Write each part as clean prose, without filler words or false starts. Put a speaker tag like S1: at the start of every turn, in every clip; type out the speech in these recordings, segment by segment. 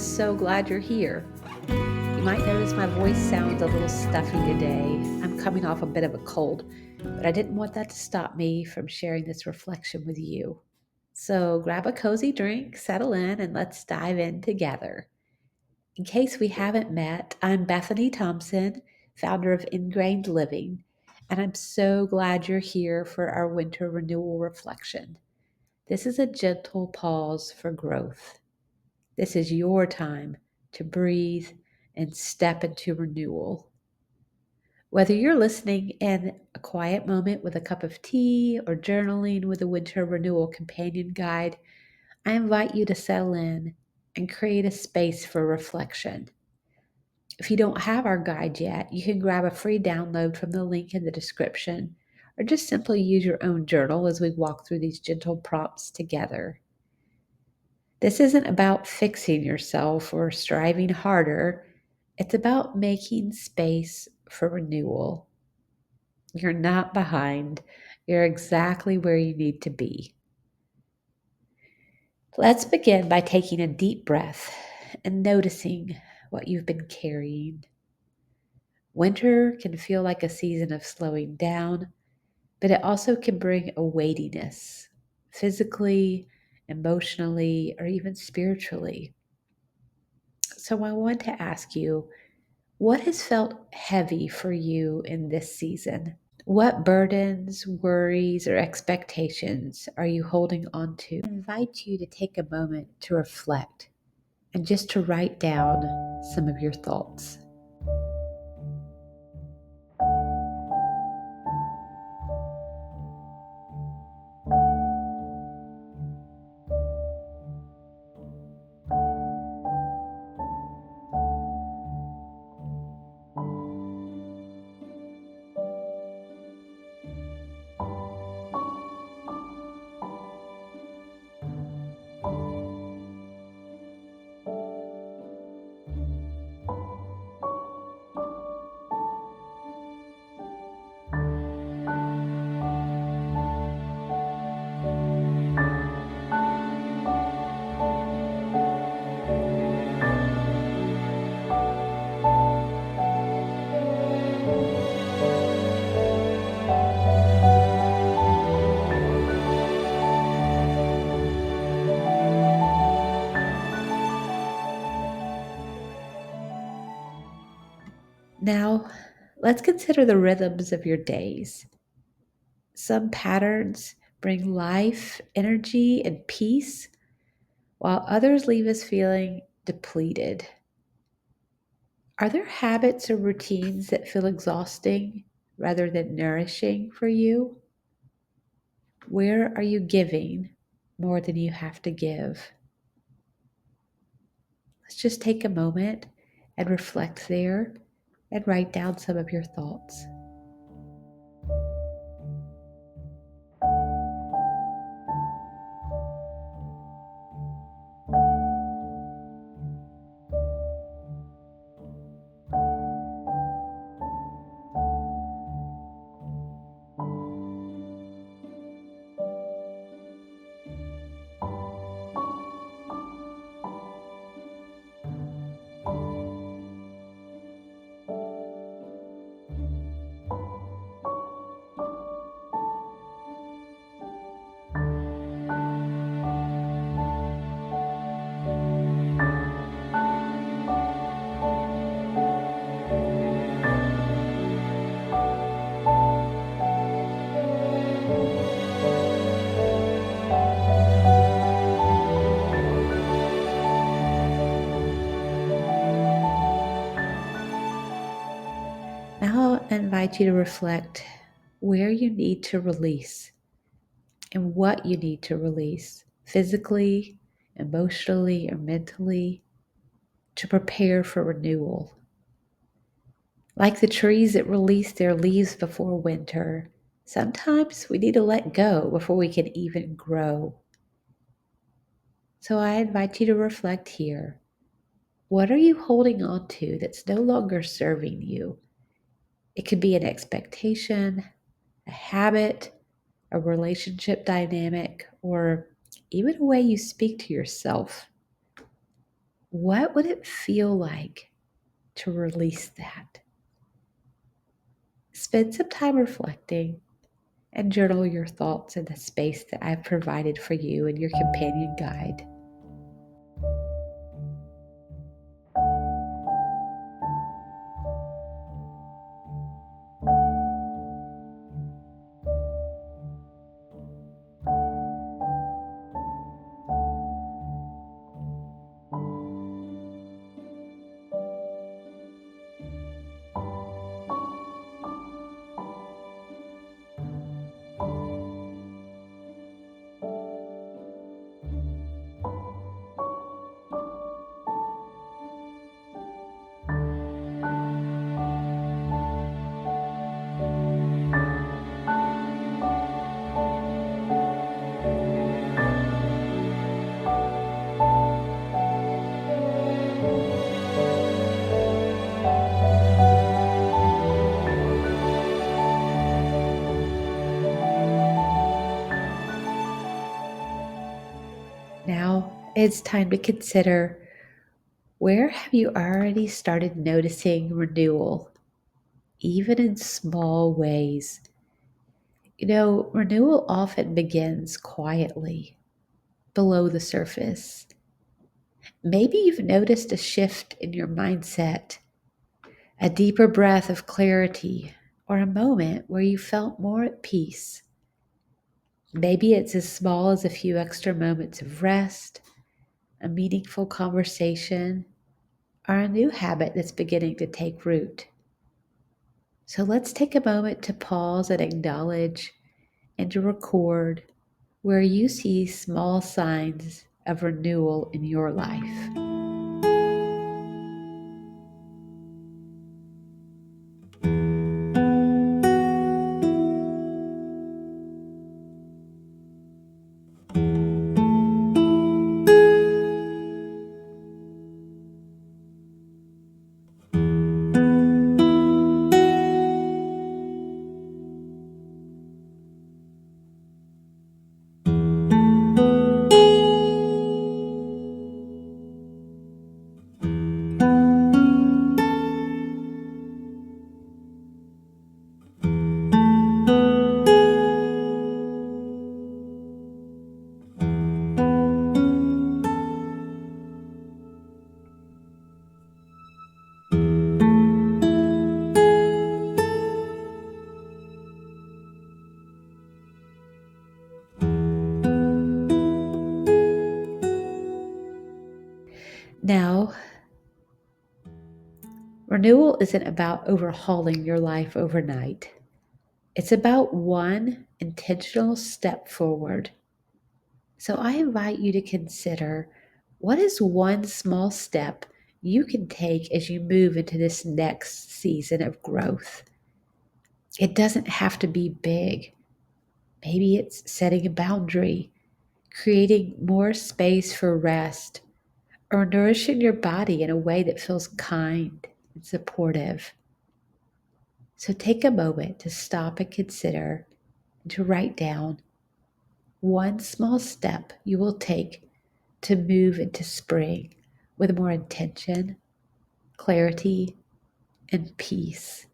S1: so glad you're here. You might notice my voice sounds a little stuffy today. I'm coming off a bit of a cold, but I didn't want that to stop me from sharing this reflection with you. So grab a cozy drink, settle in, and let's dive in together. In case we haven't met, I'm Bethany Thomson, founder of Ingrained Living, and I'm so glad you're here for our winter renewal reflection. This is a gentle pause for growth. This is your time to breathe and step into renewal. Whether you're listening in a quiet moment with a cup of tea or journaling with a winter renewal companion guide, I invite you to settle in and create a space for reflection. If you don't have our guide yet, you can grab a free download from the link in the description, or just simply use your own journal as we walk through these gentle prompts together. This isn't about fixing yourself or striving harder. It's about making space for renewal. You're not behind. You're exactly where you need to be. Let's begin by taking a deep breath and noticing what you've been carrying. Winter can feel like a season of slowing down, but it also can bring a weightiness, physically, emotionally, or even spiritually. So I want to ask you, what has felt heavy for you in this season? What burdens, worries, or expectations are you holding on to? I invite you to take a moment to reflect and just to write down some of your thoughts. Now, let's consider the rhythms of your days. Some patterns bring life, energy, and peace, while others leave us feeling depleted. Are there habits or routines that feel exhausting rather than nourishing for you? Where are you giving more than you have to give? Let's just take a moment and reflect there and write down some of your thoughts. Now I invite you to reflect where you need to release and what you need to release physically, emotionally, or mentally to prepare for renewal. Like the trees that release their leaves before winter, sometimes we need to let go before we can even grow. So I invite you to reflect here. What are you holding on to that's no longer serving you? It could be an expectation, a habit, a relationship dynamic, or even a way you speak to yourself. What would it feel like to release that? Spend some time reflecting and journal your thoughts in the space that I've provided for you in your companion guide. Now it's time to consider, where have you already started noticing renewal, even in small ways? Renewal often begins quietly, below the surface. Maybe you've noticed a shift in your mindset, a deeper breath of clarity, or a moment where you felt more at peace. Maybe it's as small as a few extra moments of rest, a meaningful conversation, or a new habit that's beginning to take root. So let's take a moment to pause and acknowledge and to record where you see small signs of renewal in your life. Now, renewal isn't about overhauling your life overnight. It's about one intentional step forward. So I invite you to consider, what is one small step you can take as you move into this next season of growth? It doesn't have to be big. Maybe it's setting a boundary, creating more space for rest, or nourishing your body in a way that feels kind and supportive. So take a moment to stop and consider, and to write down one small step you will take to move into spring with more intention, clarity, and peace.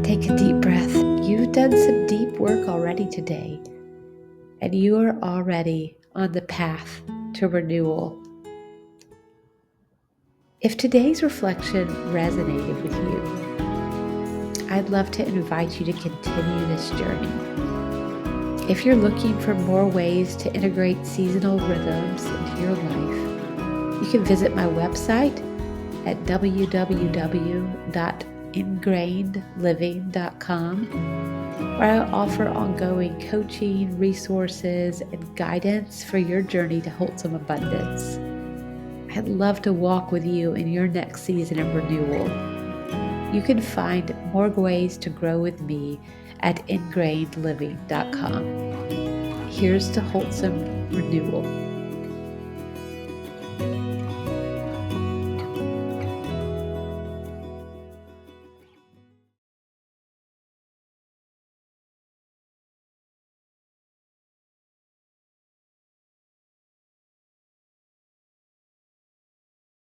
S1: Take a deep breath. You've done some deep work already today, and you are already on the path to renewal. If today's reflection resonated with you, I'd love to invite you to continue this journey. If you're looking for more ways to integrate seasonal rhythms into your life, you can visit my website at www.ingrainedliving.com, where I offer ongoing coaching, resources, and guidance for your journey to wholesome abundance. I'd love to walk with you in your next season of renewal. You can find more ways to grow with me at ingrainedliving.com. Here's to wholesome renewal.